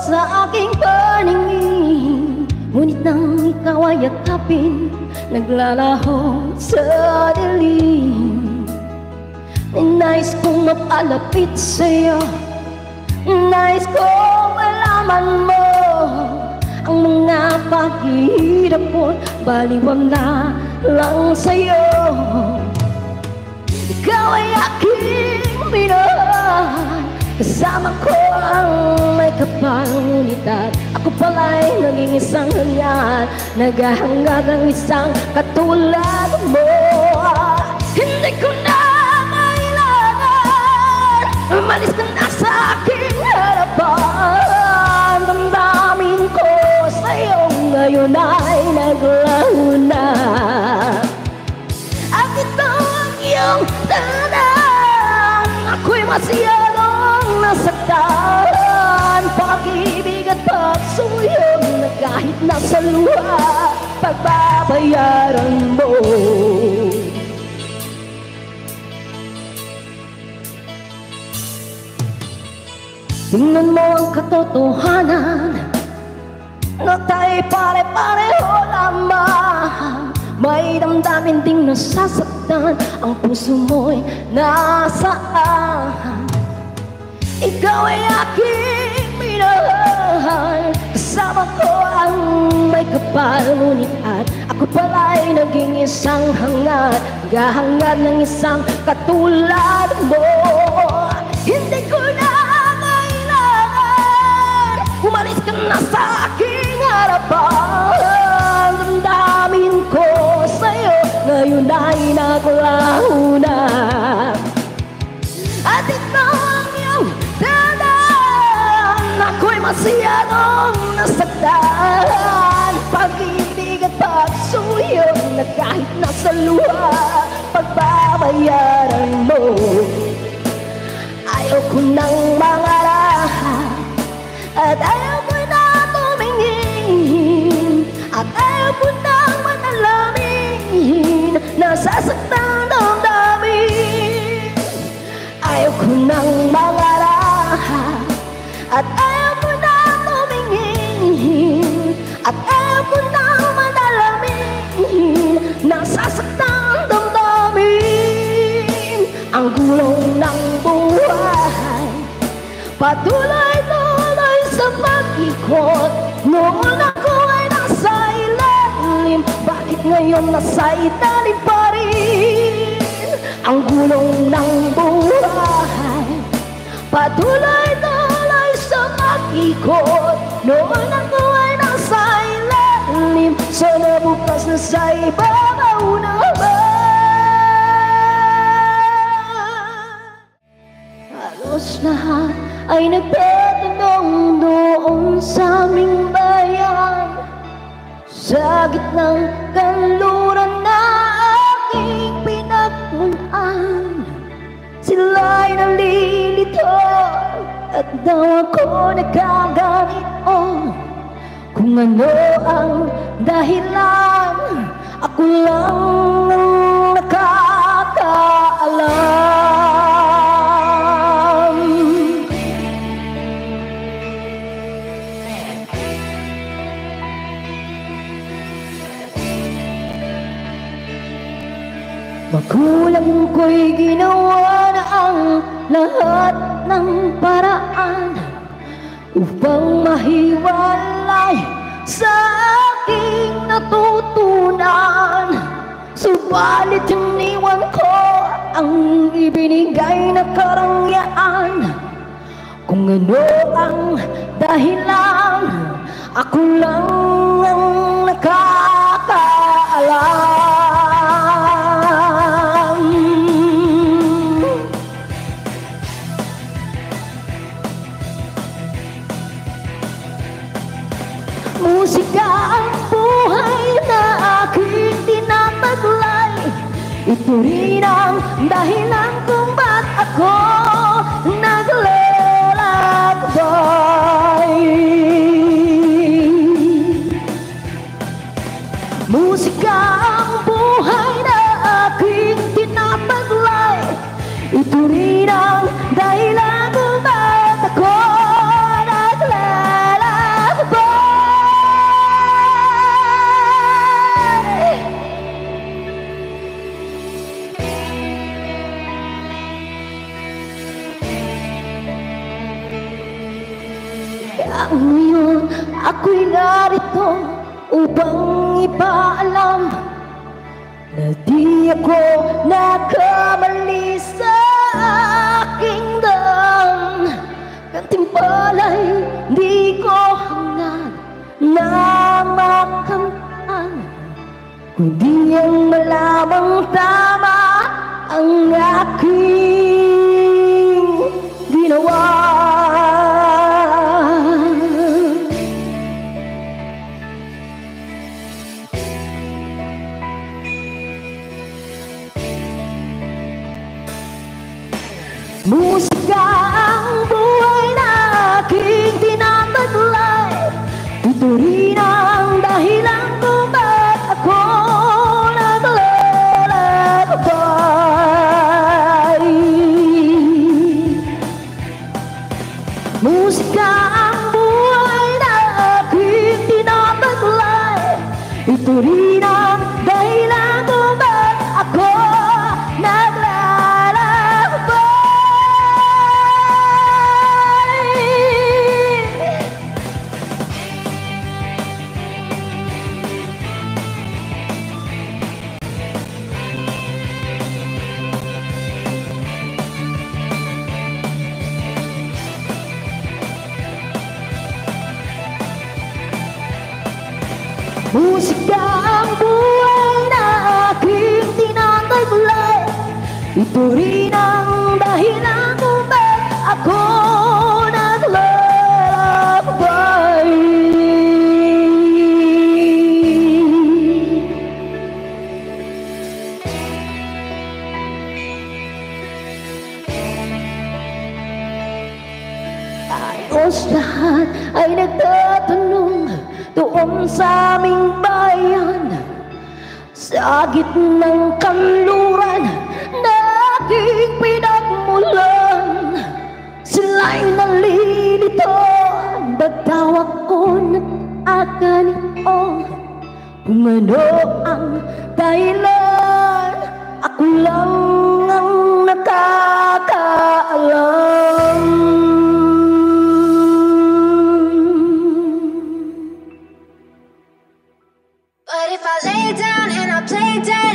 sa aking paningin. Ngunit nang ikaw ay yakapin, naglalaho sa dilim. Nais kong mapalapit sa'yo, nais kong malaman mo ang mga paghihirap ko, baliwala lang sa'yo. Ikaw ay aking minahal, kasama ko ang may kapal, ngunit at ako pala'y naging isang hangad, naghahangad ng isang katulad mo. Hindi ko na kailangan umalis ka na sa aking harapan. Damdamin ko sa'yo ngayon ay naglaho na, at ito ang iyong tandaan. Ako'y masyadong nasaktan, pag-ibig at pagsuyod na kahit nasa luha, pagbabayaran mo. Tingnan mo ang katotohanan na tayo'y pare-pareho lamang. May damdamin ding nasasaktan, ang puso mo'y nasaan. Ikaw ay aking minahal, kasama ko ang may kapal, ngunit at ako pala'y naging isang hangad, naghahangad ng isang katulad mo. Hindi ko na kailangan umalis ka na sa aking harapan. Damdamin ko sa'yo ngayon ay naglaho na, at ito ang iyong tandaan. Ako'y masyadong nasaktan, pag-ibig at pagsuyod na kahit nasa luha, pagbabayaran mo. Ayaw ko nang mangarap, at ayaw ko na tumingin, at ayaw ko nang manalamin, nasasaktan damdamin. Ayaw ko nang mangarap, at ayaw ko nang tumingin, at ayaw ko nang manalamin, nasasaktan damdamin. Ang gulong ng buhay patuloy-tuloy sa pag-ikot. Noon ako ay nasa ilalim, bakit ngayon nasa ilalim pa rin? Ang gulong ng buhay patuloy-tuloy sa pag-ikot. Noon ako ay nasa ilalim, sana bukas na sa ibabaw naman. Halos lahat ay nagtatanong doon sa aming bayan, sa gitnang kanluran na aking pinagmulan. Sila'y nalilito at daw ako nagkaganito. Kung ano ang dahilan, ako lang ang nakakaalam. Magulang ko'y ginawa na ang lahat ng paraan upang mahiwalay sa aking natutunan. Subalit iniwan ko ang ibinigay na karangyaan. Kung ano ang dahilan, ako lang ang nakakaalam. Musika ang buhay na aking tinataglay. Ito rin ang dahilan kung ba't ako naglalakbay. Musika ang buhay na aking tinataglay. Ito rin ang dahilan kung ba't ako naglalakbay. Kaya ngayon ako'y narito upang ipaalam na di ako nakamali sa aking daan. Gantimpala'y di ko hangad na makamtan, kundi ang malamang tama ang aking ginawa. Musika ang buhay na aking tinataglay. Ito rin ang dahilan kung ba't ako naglalakbay. Musika ang buhay na aking tinataglay. Ito rin ang dahilan kung ba't ako naglalakbay. Musika ang buhay na aking tinataglay. Ito rin ang dahilan kung ba't ako naglalakbay. Ayos lahat ay nagtatanong doon sa aming bayan, sa gitnang kanluran na aking pinagmulan. Sila'y nalilito, ba't daw ako nag-aganito? Kung ano ang dahilan, ako lang ang nakakaalam. But if I lay down and I play dead,